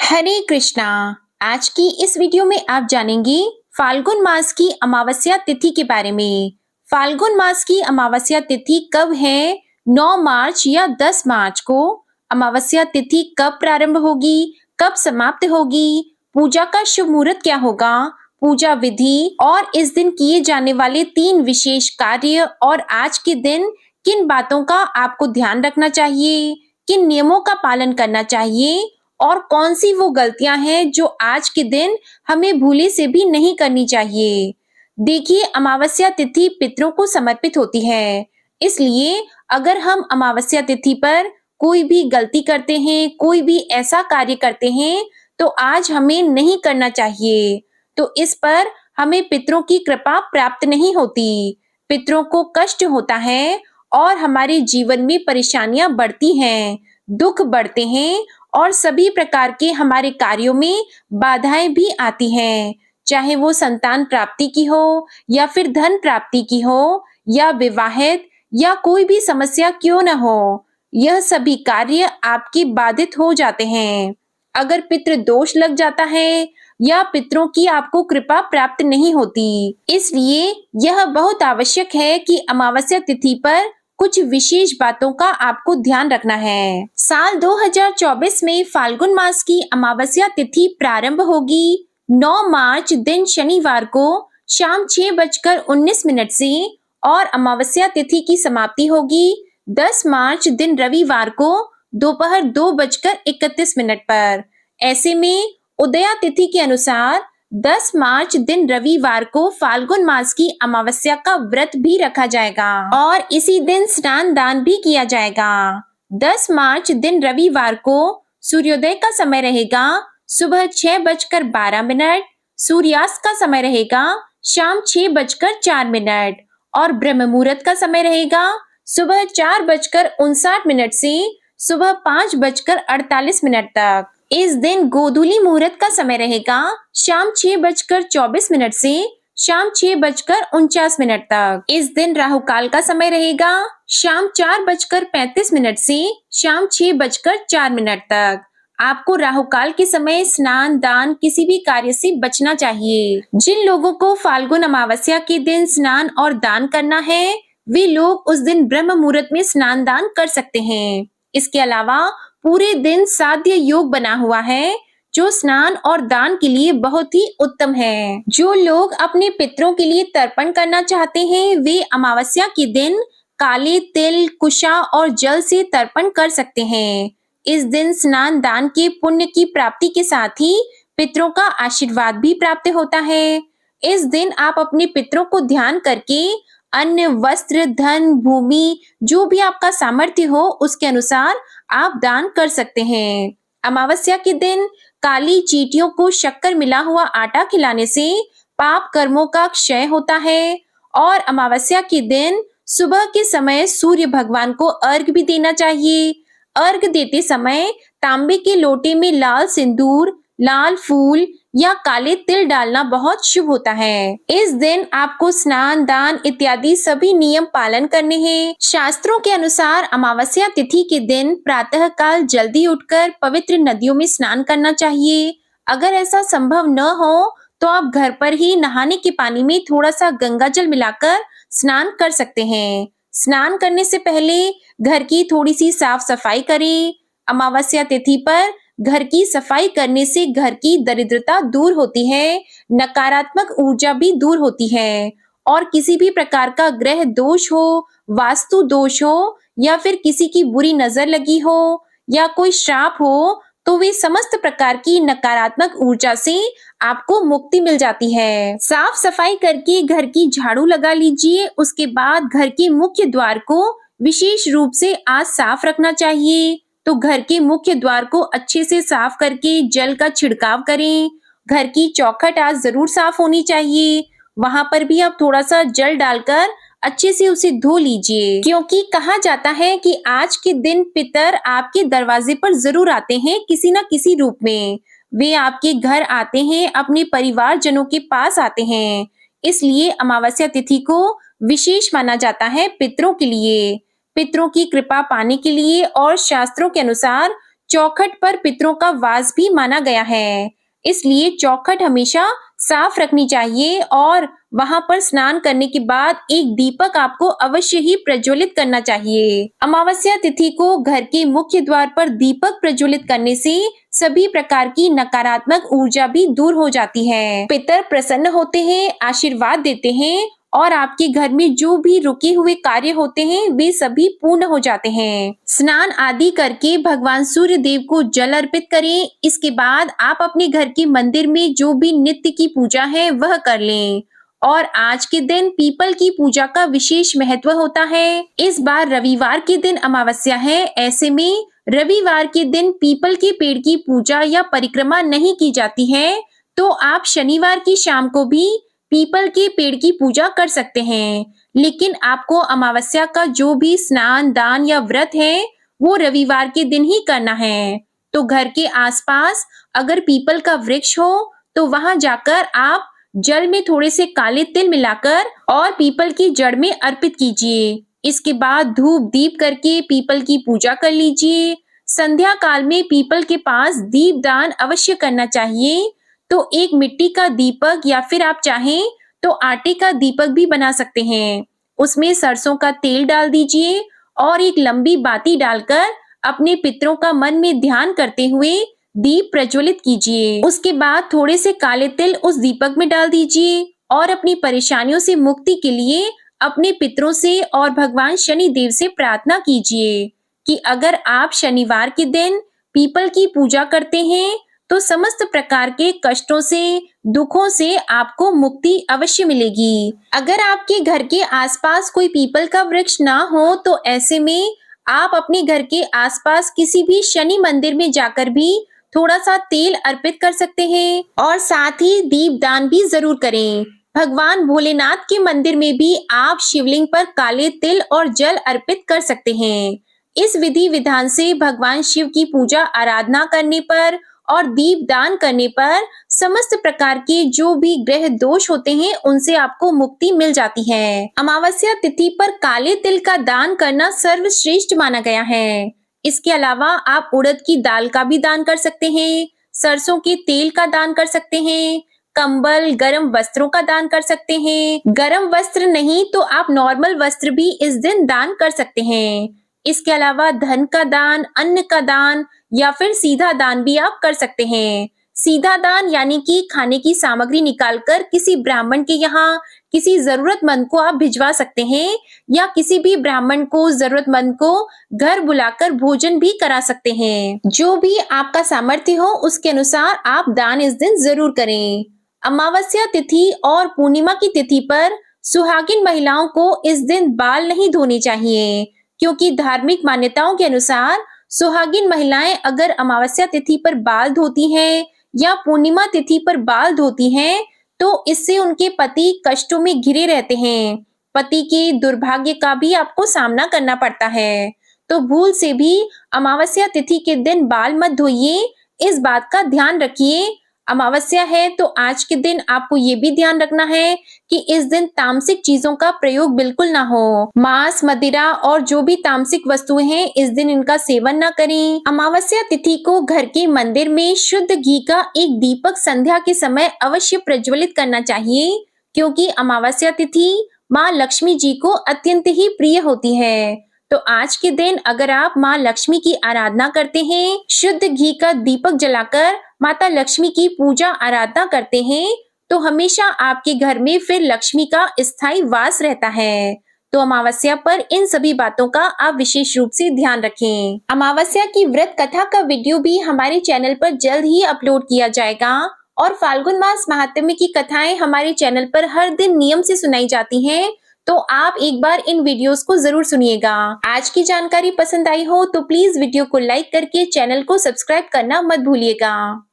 हरे कृष्णा। आज की इस वीडियो में आप जानेंगे फाल्गुन मास की अमावस्या तिथि के बारे में। फाल्गुन मास की अमावस्या तिथि कब है? 9 मार्च या 10 मार्च को? अमावस्या तिथि कब प्रारंभ होगी, कब समाप्त होगी? पूजा का शुभ मुहूर्त क्या होगा? पूजा विधि और इस दिन किए जाने वाले 3 विशेष कार्य और आज के दिन किन बातों का आपको ध्यान रखना चाहिए, किन नियमों का पालन करना चाहिए और कौन सी वो गलतियां हैं जो आज के दिन हमें भूले से भी नहीं करनी चाहिए। देखिए, अमावस्या तिथि पितरों को समर्पित होती है, इसलिए अगर हम अमावस्या तिथि पर कोई भी गलती करते हैं, कोई भी ऐसा कार्य करते हैं, तो आज हमें नहीं करना चाहिए। तो इस पर हमें पितरों की कृपा प्राप्त नहीं होती, पितरों को कष्ट होता है और हमारे जीवन में परेशानियां बढ़ती हैं, दुख बढ़ते हैं और सभी प्रकार के हमारे कार्यों में बाधाएं भी आती हैं, चाहे वो संतान प्राप्ति की हो या फिर धन प्राप्ति की हो या विवाहित या कोई भी समस्या क्यों न हो, यह सभी कार्य आपके बाधित हो जाते हैं। अगर पितृ दोष लग जाता है या पितरों की आपको कृपा प्राप्त नहीं होती, इसलिए यह बहुत आवश्यक है कि अमावस्या तिथि पर कुछ विशेष बातों का आपको ध्यान रखना है। साल 2024 में फाल्गुन मास की अमावस्या तिथि प्रारंभ होगी 9 मार्च दिन शनिवार को शाम 6:19 से और अमावस्या तिथि की समाप्ति होगी 10 मार्च दिन रविवार को दोपहर 2:31 पर। ऐसे में उदया तिथि के अनुसार 10 मार्च दिन रविवार को फाल्गुन मास की अमावस्या का व्रत भी रखा जाएगा और इसी दिन स्नान दान भी किया जाएगा। 10 मार्च दिन रविवार को सूर्योदय का समय रहेगा सुबह 6:12, सूर्यास्त का समय रहेगा शाम 6:04 और ब्रह्म मुहूर्त का समय रहेगा सुबह 4:59 से सुबह 5:48 तक। इस दिन गोधूली मुहूर्त का समय रहेगा शाम 6:24 से शाम 6:49 तक। इस दिन राहु काल का समय रहेगा शाम 4:35 से शाम 6:04 तक। आपको राहु काल के समय स्नान दान किसी भी कार्य से बचना चाहिए। जिन लोगों को फाल्गुन अमावस्या के दिन स्नान और दान करना है, वे लोग उस दिन ब्रह्म मुहूर्त में स्नान दान कर सकते हैं। इसके अलावा पूरे दिन साध्य योग बना हुआ है, जो स्नान और दान के लिए बहुत ही उत्तम है। जो लोग अपने पितरों के लिए तर्पण करना चाहते हैं, वे अमावस्या के दिन काले तिल, कुशा और जल से तर्पण कर सकते हैं। इस दिन स्नान दान के पुण्य की प्राप्ति के साथ ही पितरों का आशीर्वाद भी प्राप्त होता है। इस दिन आप अपने पितरों को ध्यान करके अन्न, वस्त्र, धन, भूमि, जो भी आपका सामर्थ्य हो उसके अनुसार आप दान कर सकते हैं। अमावस्या के दिन काली चींटियों को शक्कर मिला हुआ आटा खिलाने से पाप कर्मों का क्षय होता है और अमावस्या के दिन सुबह के समय सूर्य भगवान को अर्घ भी देना चाहिए। अर्घ देते समय तांबे के लोटे में लाल सिंदूर, लाल फूल या काले तिल डालना बहुत शुभ होता है। इस दिन आपको स्नान दान इत्यादि सभी नियम पालन करने हैं। शास्त्रों के अनुसार अमावस्या तिथि के दिन प्रातः काल जल्दी उठकर पवित्र नदियों में स्नान करना चाहिए। अगर ऐसा संभव न हो तो आप घर पर ही नहाने के पानी में थोड़ा सा गंगा जल मिलाकर स्नान कर सकते हैं। स्नान करने से पहले घर की थोड़ी सी साफ सफाई करें। अमावस्या तिथि पर घर की सफाई करने से घर की दरिद्रता दूर होती है, नकारात्मक ऊर्जा भी दूर होती है और किसी भी प्रकार का ग्रह दोष हो, वास्तु दोष हो या फिर किसी की बुरी नजर लगी हो या कोई श्राप हो, तो वे समस्त प्रकार की नकारात्मक ऊर्जा से आपको मुक्ति मिल जाती है। साफ सफाई करके घर की झाड़ू लगा लीजिए। उसके बाद घर के मुख्य द्वार को विशेष रूप से आज साफ रखना चाहिए। तो घर के मुख्य द्वार को अच्छे से साफ करके जल का छिड़काव करें। घर की चौखट आज जरूर साफ होनी चाहिए, वहां पर भी आप थोड़ा सा जल डालकर अच्छे से उसे धो लीजिए, क्योंकि कहा जाता है कि आज के दिन पितर आपके दरवाजे पर जरूर आते हैं किसी न किसी रूप में। वे आपके घर आते हैं, अपने परिवारजनों के पास आते हैं, इसलिए अमावस्या तिथि को विशेष माना जाता है पितरों के लिए। पितरों की कृपा पाने के लिए और शास्त्रों के अनुसार चौखट पर पितरों का वास भी माना गया है, इसलिए चौखट हमेशा साफ रखनी चाहिए और वहां पर स्नान करने के बाद एक दीपक आपको अवश्य ही प्रज्वलित करना चाहिए। अमावस्या तिथि को घर के मुख्य द्वार पर दीपक प्रज्वलित करने से सभी प्रकार की नकारात्मक ऊर्जा भी दूर हो जाती है। पितर प्रसन्न होते हैं, आशीर्वाद देते हैं और आपके घर में जो भी रुके हुए कार्य होते हैं वे सभी पूर्ण हो जाते हैं। स्नान आदि करके भगवान सूर्य देव को जल अर्पित करें। इसके बाद आप अपने घर के मंदिर में जो भी नित्य की पूजा है वह कर लें। और आज के दिन पीपल की पूजा का विशेष महत्व होता है। इस बार रविवार के दिन अमावस्या है, ऐसे में रविवार के दिन पीपल के पेड़ की पूजा या परिक्रमा नहीं की जाती है, तो आप शनिवार की शाम को भी पीपल के पेड़ की पूजा कर सकते हैं। लेकिन आपको अमावस्या का जो भी स्नान, दान या व्रत है वो रविवार के दिन ही करना है। तो घर के आसपास अगर पीपल का वृक्ष हो तो वहां जाकर आप जल में थोड़े से काले तिल मिलाकर और पीपल की जड़ में अर्पित कीजिए। इसके बाद धूप दीप करके पीपल की पूजा कर लीजिए। संध्या काल में पीपल के पास दीप दान अवश्य करना चाहिए। तो एक मिट्टी का दीपक या फिर आप चाहें तो आटे का दीपक भी बना सकते हैं। उसमें सरसों का तेल डाल दीजिए और एक लंबी बाती डालकर अपने पितरों का मन में ध्यान करते हुए दीप प्रज्वलित कीजिए। उसके बाद थोड़े से काले तिल उस दीपक में डाल दीजिए और अपनी परेशानियों से मुक्ति के लिए अपने पितरों से और भगवान शनि देव से प्रार्थना कीजिए कि अगर आप शनिवार के दिन पीपल की पूजा करते हैं तो समस्त प्रकार के कष्टों से, दुखों से आपको मुक्ति अवश्य मिलेगी। अगर आपके घर के आसपास कोई पीपल का वृक्ष ना हो तो ऐसे में आप अपने घर के आसपास किसी भी शनि मंदिर में जाकर भी थोड़ा सा तेल अर्पित कर सकते हैं और साथ ही दीप दान भी जरूर करें। भगवान भोलेनाथ के मंदिर में भी आप शिवलिंग पर काले तिल और जल अर्पित कर सकते हैं। इस विधि विधान से भगवान शिव की पूजा आराधना करने पर और दीप दान करने पर समस्त प्रकार के जो भी ग्रह दोष होते हैं उनसे आपको मुक्ति मिल जाती है। अमावस्या तिथि पर काले तिल का दान करना सर्वश्रेष्ठ माना गया है। इसके अलावा आप उड़द की दाल का भी दान कर सकते हैं, सरसों के तेल का दान कर सकते हैं, कंबल, गरम वस्त्रों का दान कर सकते हैं। गरम वस्त्र नहीं तो आप नॉर्मल वस्त्र भी इस दिन दान कर सकते हैं। इसके अलावा धन का दान, अन्न का दान या फिर सीधा दान भी आप कर सकते हैं। सीधा दान यानी कि खाने की सामग्री निकालकर किसी ब्राह्मण के यहाँ किसी जरूरतमंद को आप भिजवा सकते हैं या किसी भी ब्राह्मण को, जरूरतमंद को घर बुलाकर भोजन भी करा सकते हैं। जो भी आपका सामर्थ्य हो उसके अनुसार आप दान इस दिन जरूर करें। अमावस्या तिथि और पूर्णिमा की तिथि पर सुहागिन महिलाओं को इस दिन बाल नहीं धोने चाहिए, क्योंकि धार्मिक मान्यताओं के अनुसार सुहागिन महिलाएं अगर अमावस्या तिथि पर बाल धोती हैं या पूर्णिमा तिथि पर बाल धोती हैं तो इससे उनके पति कष्टों में घिरे रहते हैं। पति के दुर्भाग्य का भी आपको सामना करना पड़ता है। तो भूल से भी अमावस्या तिथि के दिन बाल मत धोइए, इस बात का ध्यान रखिए। अमावस्या है तो आज के दिन आपको ये भी ध्यान रखना है कि इस दिन तामसिक चीजों का प्रयोग बिल्कुल ना हो। मांस, मदिरा और जो भी तामसिक वस्तुएं हैं इस दिन इनका सेवन ना करें। अमावस्या तिथि को घर के मंदिर में शुद्ध घी का एक दीपक संध्या के समय अवश्य प्रज्वलित करना चाहिए, क्योंकि अमावस्या तिथि माँ लक्ष्मी जी को अत्यंत ही प्रिय होती है। तो आज के दिन अगर आप माँ लक्ष्मी की आराधना करते हैं, शुद्ध घी का दीपक जलाकर माता लक्ष्मी की पूजा आराधना करते हैं, तो हमेशा आपके घर में फिर लक्ष्मी का स्थायी वास रहता है। तो अमावस्या पर इन सभी बातों का आप विशेष रूप से ध्यान रखें। अमावस्या की व्रत कथा का वीडियो भी हमारे चैनल पर जल्द ही अपलोड किया जाएगा और फाल्गुन मास महात्म्य की कथाएं हमारे चैनल पर हर दिन नियम से सुनाई जाती हैं, तो आप एक बार इन वीडियोस को जरूर सुनिएगा। आज की जानकारी पसंद आई हो तो प्लीज वीडियो को लाइक करके चैनल को सब्सक्राइब करना मत भूलिएगा।